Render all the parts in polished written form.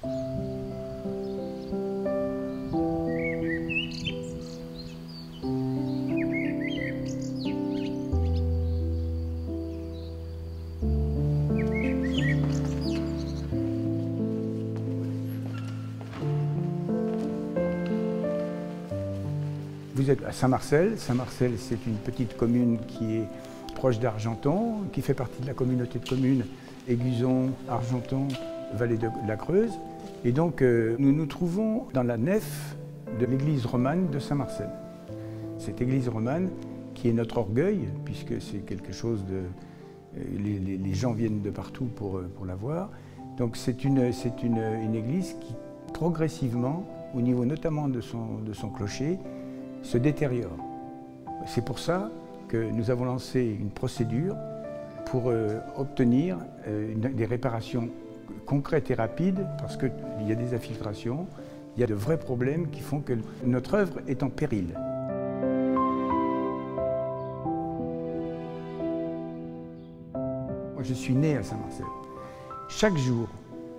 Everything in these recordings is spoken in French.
Vous êtes à Saint-Marcel. Saint-Marcel, c'est une petite commune qui est proche d'Argenton, qui fait partie de la communauté de communes Aiguzon, Argenton, Vallée de la Creuse. Et donc, nous nous trouvons dans la nef de l'église romane de Saint-Marcel. Cette église romane qui est notre orgueil, puisque c'est quelque chose de... Les gens viennent de partout pour la voir. Donc c'est une église qui, progressivement, au niveau notamment de son clocher, se détériore. C'est pour ça que nous avons lancé une procédure pour obtenir des réparations concrètes et rapides, parce qu'il y a des infiltrations, il y a de vrais problèmes qui font que notre œuvre est en péril. Moi, je suis né à Saint-Marcel. Chaque jour,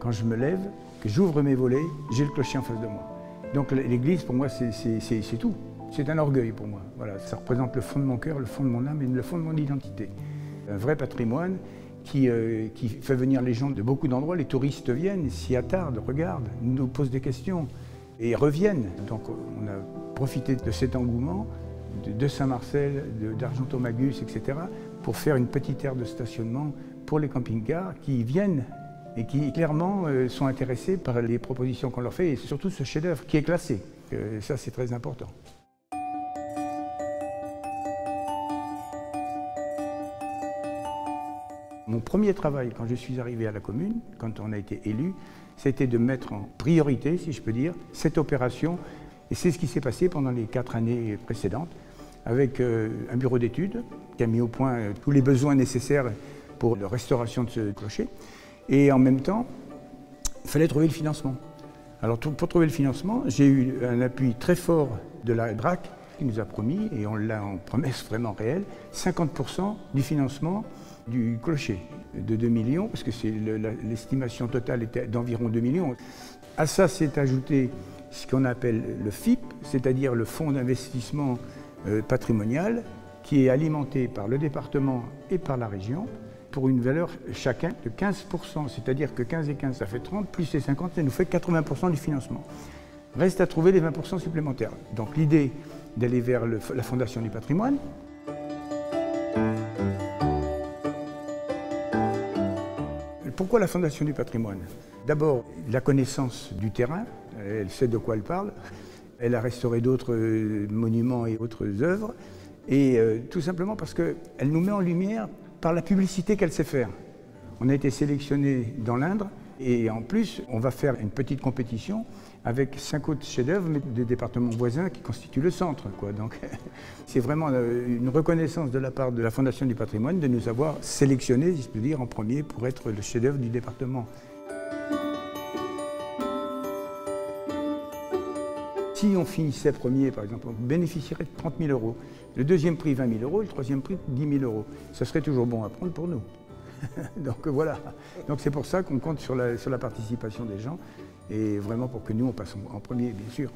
quand je me lève, que j'ouvre mes volets, j'ai le clocher en face de moi. Donc l'église, pour moi, c'est tout. C'est un orgueil pour moi. Voilà, ça représente le fond de mon cœur, le fond de mon âme et le fond de mon identité. Un vrai patrimoine qui fait venir les gens de beaucoup d'endroits. Les touristes viennent, s'y attardent, regardent, nous posent des questions et reviennent. Donc on a profité de cet engouement de Saint-Marcel, d'Argenton-Magus, etc. pour faire une petite aire de stationnement pour les camping-cars qui viennent et qui clairement sont intéressés par les propositions qu'on leur fait et surtout ce chef-d'œuvre qui est classé. Ça, c'est très important. Mon premier travail, quand je suis arrivé à la commune, quand on a été élu, c'était de mettre en priorité, si je peux dire, cette opération. Et c'est ce qui s'est passé pendant les 4 années précédentes, avec un bureau d'études qui a mis au point tous les besoins nécessaires pour la restauration de ce clocher. Et en même temps, il fallait trouver le financement. Alors pour trouver le financement, j'ai eu un appui très fort de la DRAC qui nous a promis, et on l'a en promesse vraiment réelle, 50% du financement du clocher de 2 millions, parce que l'estimation totale était d'environ 2 millions. À ça s'est ajouté ce qu'on appelle le FIP, c'est-à-dire le fonds d'investissement patrimonial, qui est alimenté par le département et par la région, pour une valeur chacun de 15%, c'est-à-dire que 15 et 15, ça fait 30, plus les 50, ça nous fait 80% du financement. Reste à trouver les 20% supplémentaires. Donc l'idée d'aller vers la Fondation du patrimoine. Pourquoi la Fondation du patrimoine? D'abord, la connaissance du terrain, elle sait de quoi elle parle, elle a restauré d'autres monuments et autres œuvres, et tout simplement parce qu'elle nous met en lumière par la publicité qu'elle sait faire. On a été sélectionné dans l'Indre, et en plus, on va faire une petite compétition avec 5 autres chefs-d'œuvre des départements voisins qui constituent le centre, quoi. Donc, c'est vraiment une reconnaissance de la part de la Fondation du patrimoine de nous avoir sélectionnés, si je peux dire, en premier pour être le chef-d'œuvre du département. Si on finissait premier, par exemple, on bénéficierait de 30 000 €. Le deuxième prix, 20 000 €, le troisième prix, 10 000 €. Ça serait toujours bon à prendre pour nous. Donc voilà. Donc c'est pour ça qu'on compte sur la participation des gens et vraiment pour que nous on passe en premier, bien sûr.